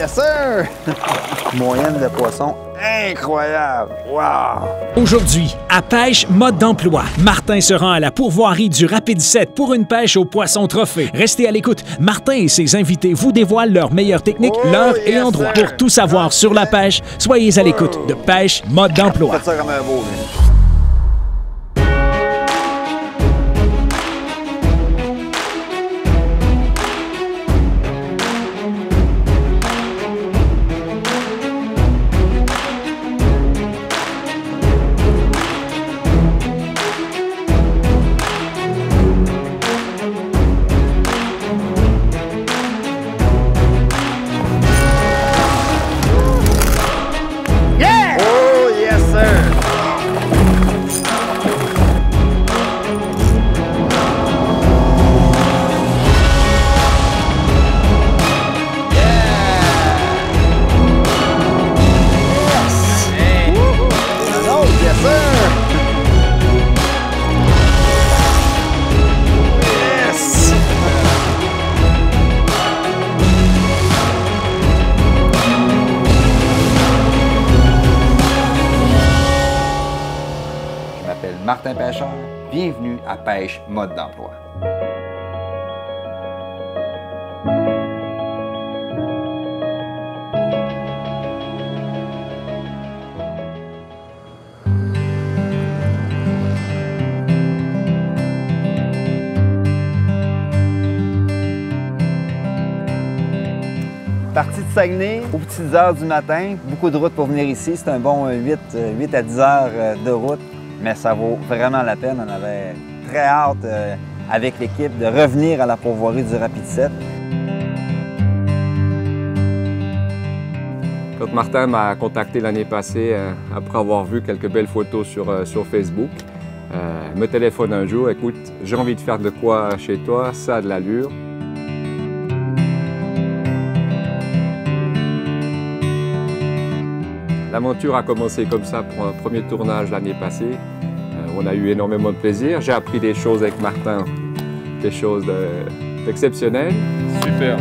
Yes, sir! Moyenne de poisson incroyable! Wow! Aujourd'hui, à Pêche Mode d'emploi, Martin se rend à la pourvoirie du Rapide 7 pour une pêche au poisson trophée. Restez à l'écoute. Martin et ses invités vous dévoilent leurs meilleures techniques, l'heure et endroit. Pour tout savoir sur la pêche, soyez à l'écoute de Pêche Mode d'emploi. Faites ça comme un beau, Martin Pêcheur, bienvenue à Pêche Mode d'emploi. Partie de Saguenay, aux petites heures du matin, beaucoup de route pour venir ici. C'est un bon 8 à 10 heures de route. Mais ça vaut vraiment la peine. On avait très hâte avec l'équipe de revenir à la pourvoirie du Rapide 7. Quand Martin m'a contacté l'année passée, après avoir vu quelques belles photos sur Facebook, me téléphone un jour, écoute, j'ai envie de faire de quoi chez toi, ça a de l'allure. L'aventure a commencé comme ça pour un premier tournage l'année passée. On a eu énormément de plaisir. J'ai appris des choses avec Martin, des choses d'exceptionnelles. Super.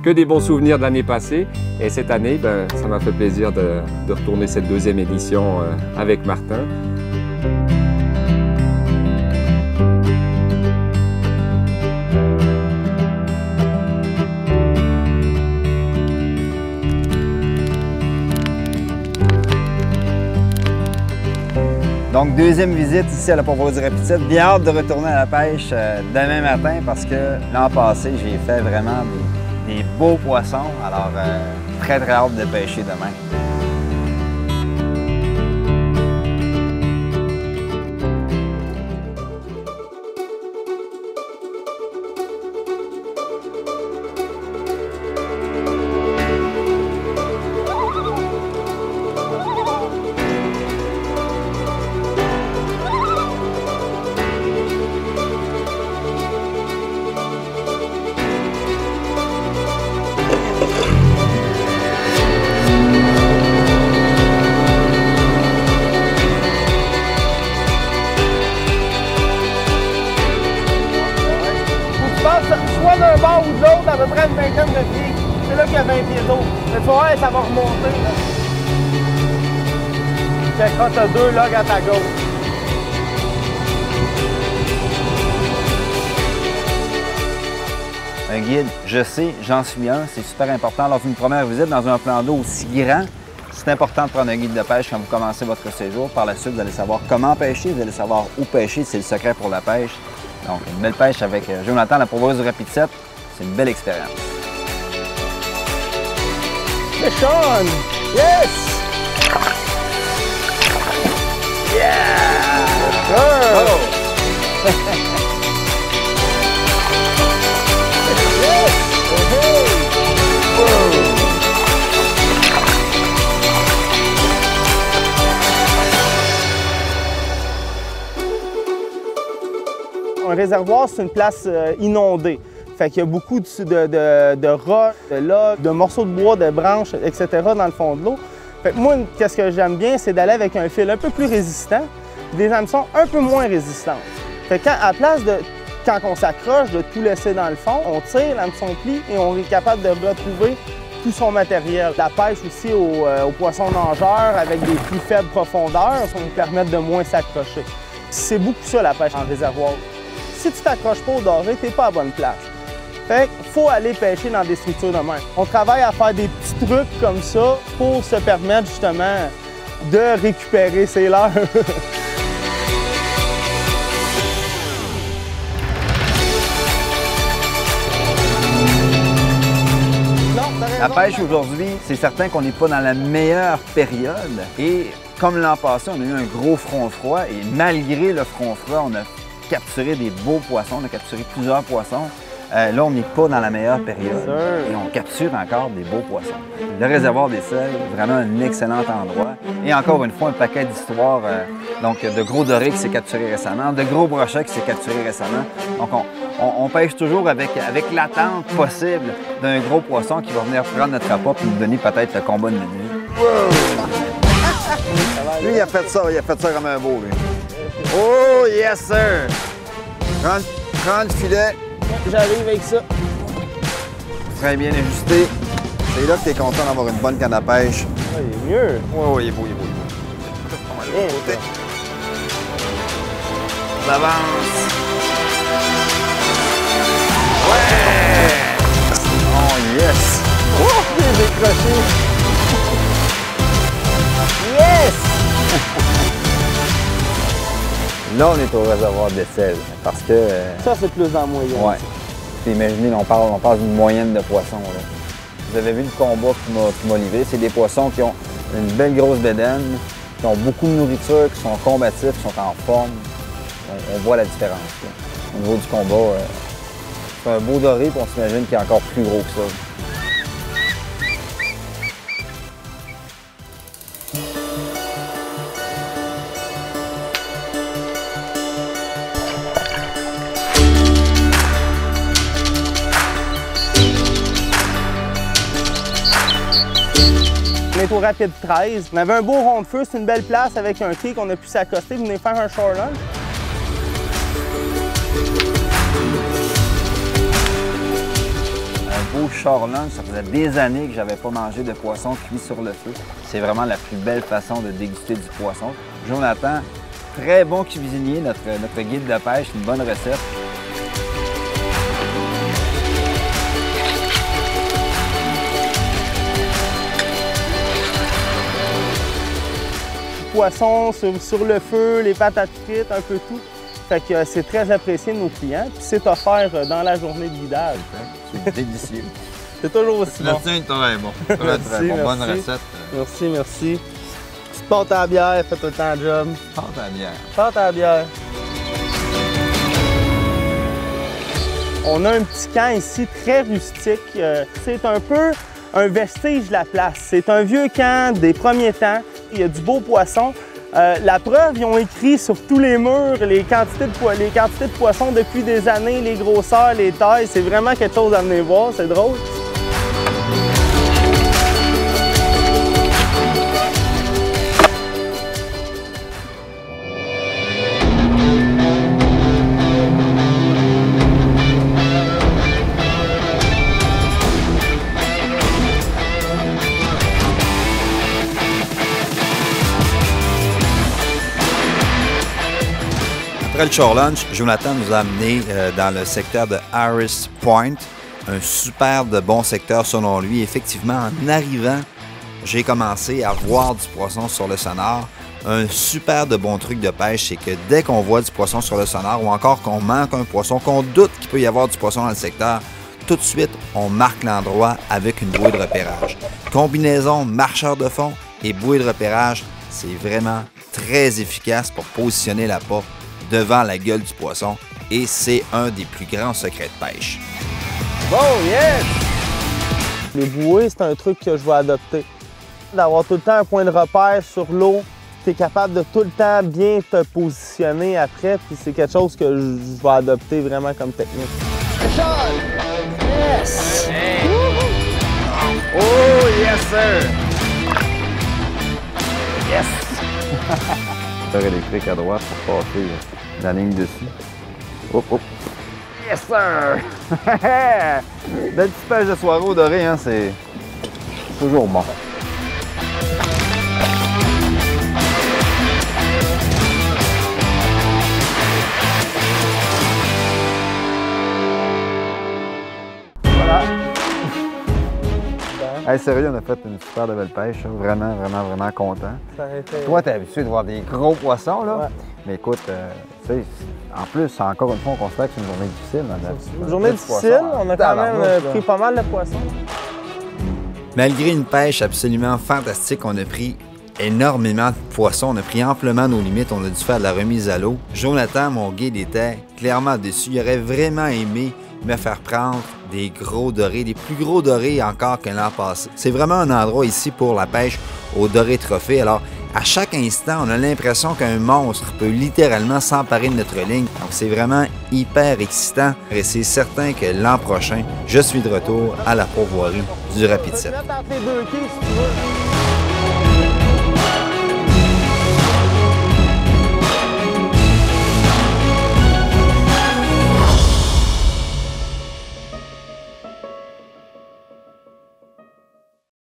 Que des bons souvenirs de l'année passée. Et cette année, ça m'a fait plaisir de retourner cette deuxième édition avec Martin. Donc, deuxième visite ici à la pourvoirie du Rapide 7. Bien hâte de retourner à la pêche demain matin parce que l'an passé, j'ai fait vraiment des beaux poissons. Alors, très hâte de pêcher demain. Soit d'un bord ou de l'autre, à peu près une vingtaine de pieds. C'est là qu'il y a 20 pieds d'eau. Mais tu vas voir, ça va remonter. C'est quand tu as 2 logs à ta gauche. Un guide, je sais, j'en suis un, c'est super important. Lors d'une première visite dans un plan d'eau aussi grand, c'est important de prendre un guide de pêche quand vous commencez votre séjour. Par la suite, vous allez savoir comment pêcher, vous allez savoir où pêcher, c'est le secret pour la pêche. Donc, une belle pêche avec Jonathan, la pourvoirie du Rapide 7, c'est une belle expérience. C'est Sean! Yes! Yeah! Oh! Un réservoir, c'est une place inondée. Fait qu'il y a beaucoup de roches, de logs, de morceaux de bois, de branches, etc. dans le fond de l'eau. Fait que moi, qu'est-ce que j'aime bien, c'est d'aller avec un fil un peu plus résistant, des hameçons un peu moins résistants. Fait que à la place de Quand on s'accroche, de tout laisser dans le fond, on tire, l'hameçon plie et on est capable de retrouver tout son matériel. La pêche aussi aux poissons nageurs avec des plus faibles profondeurs, ça nous permet de moins s'accrocher. C'est beaucoup ça la pêche en réservoir. Si tu t'accroches pas au doré, tu n'es pas à bonne place. Fait qu'il faut aller pêcher dans des structures de mer. On travaille à faire des petits trucs comme ça pour se permettre justement de récupérer ses leurres. La pêche aujourd'hui, c'est certain qu'on n'est pas dans la meilleure période. Et comme l'an passé, on a eu un gros front froid. Et malgré le front froid, on a capturé des beaux poissons. On a capturé plusieurs poissons. Là, on n'est pas dans la meilleure période. Et on capture encore des beaux poissons. Le réservoir des Sels, vraiment un excellent endroit. Et encore une fois, un paquet d'histoires. Donc, de gros dorés qui s'est capturé récemment, de gros brochets qui s'est capturé récemment. Donc, on pêche toujours avec l'attente possible d'un gros poisson qui va venir prendre notre appât et nous donner peut-être le combat de minuit. Wow! Lui, il a fait ça comme un beau, lui. Oh, yes, sir! Prends le filet. J'arrive avec ça. Très bien ajusté. C'est là que tu es content d'avoir une bonne canne à pêche. Ah, il est mieux. Oui, il est beau, il est beau, il est beau. On va aller de l'autre côté. On avance. Ouais! Oh, yes! Oh, j'ai décroché. Yes! Là, on est au réservoir des Sels parce que... Ça, c'est plus dans la moyenne. Ouais. Puis imaginez, on parle d'une moyenne de poissons. Là. Vous avez vu le combat qui m'a livré. C'est des poissons qui ont une belle grosse bédaine, qui ont beaucoup de nourriture, qui sont combatifs, qui sont en forme. On voit la différence. Là. Au niveau du combat, c'est un beau doré, puis on s'imagine qu'il est encore plus gros que ça. On est au Rapide 13. On avait un beau rond de feu, c'est une belle place avec un quai qu'on a pu s'accoster. Vous venez faire un shore lunch. Un beau shore lunch, ça faisait des années que j'avais pas mangé de poisson cuit sur le feu. C'est vraiment la plus belle façon de déguster du poisson. Jonathan, très bon cuisinier, notre guide de pêche, une bonne recette. Poisson sur le feu, les patates frites, un peu tout. Fait que c'est très apprécié de nos clients. Puis c'est offert dans la journée de guidage. C'est délicieux. C'est toujours aussi bon. Le tien est très bon. Très bon. Bonne recette. Merci, merci. Petite pâte à la bière, fait tout le temps le job. Pâte à la bière. Pâte à la bière. On a un petit camp ici très rustique. C'est un peu un vestige de la place. C'est un vieux camp des premiers temps. Il y a du beau poisson. La preuve, ils ont écrit sur tous les murs les quantités de poissons depuis des années, les grosseurs, les tailles. C'est vraiment quelque chose à venir voir, c'est drôle. Après le shore lunch, Jonathan nous a amenés dans le secteur de Harris Point, un super de bon secteur selon lui. Effectivement, en arrivant, j'ai commencé à voir du poisson sur le sonar. Un super de bon truc de pêche, c'est que dès qu'on voit du poisson sur le sonar ou encore qu'on manque un poisson, qu'on doute qu'il peut y avoir du poisson dans le secteur, tout de suite, on marque l'endroit avec une bouée de repérage. Combinaison marcheur de fond et bouée de repérage, c'est vraiment très efficace pour positionner l'appât devant la gueule du poisson et c'est un des plus grands secrets de pêche. Bon, yes! Les bouées, c'est un truc que je vais adopter. D'avoir tout le temps un point de repère sur l'eau, tu es capable de tout le temps bien te positionner après, puis c'est quelque chose que je vais adopter vraiment comme technique. Yes! Oh, yes, sir! Yes! Moteur électrique à droite pour passer la ligne dessus. Hop, hop. Yes, sir! Belle petite pêche de soirée au doré, hein, c'est toujours bon. Voilà. Hey, sérieux, on a fait une super de belle pêche. Hein. Vraiment, vraiment, vraiment content. Toi, t'es habitué de voir des gros poissons, là. Ouais. Mais écoute, tu sais, en plus, encore une fois, on constate que c'est une journée difficile. C'est une journée difficile. On a quand même pris pas mal de poissons. Malgré une pêche absolument fantastique, on a pris énormément de poissons. On a pris amplement nos limites. On a dû faire de la remise à l'eau. Jonathan, mon guide, était clairement déçu. Il aurait vraiment aimé me faire prendre des gros dorés, des plus gros dorés encore que l'an passé. C'est vraiment un endroit ici pour la pêche au doré trophée. Alors, à chaque instant, on a l'impression qu'un monstre peut littéralement s'emparer de notre ligne. Donc, c'est vraiment hyper excitant et c'est certain que l'an prochain, je suis de retour à la pourvoirie du Rapid 7.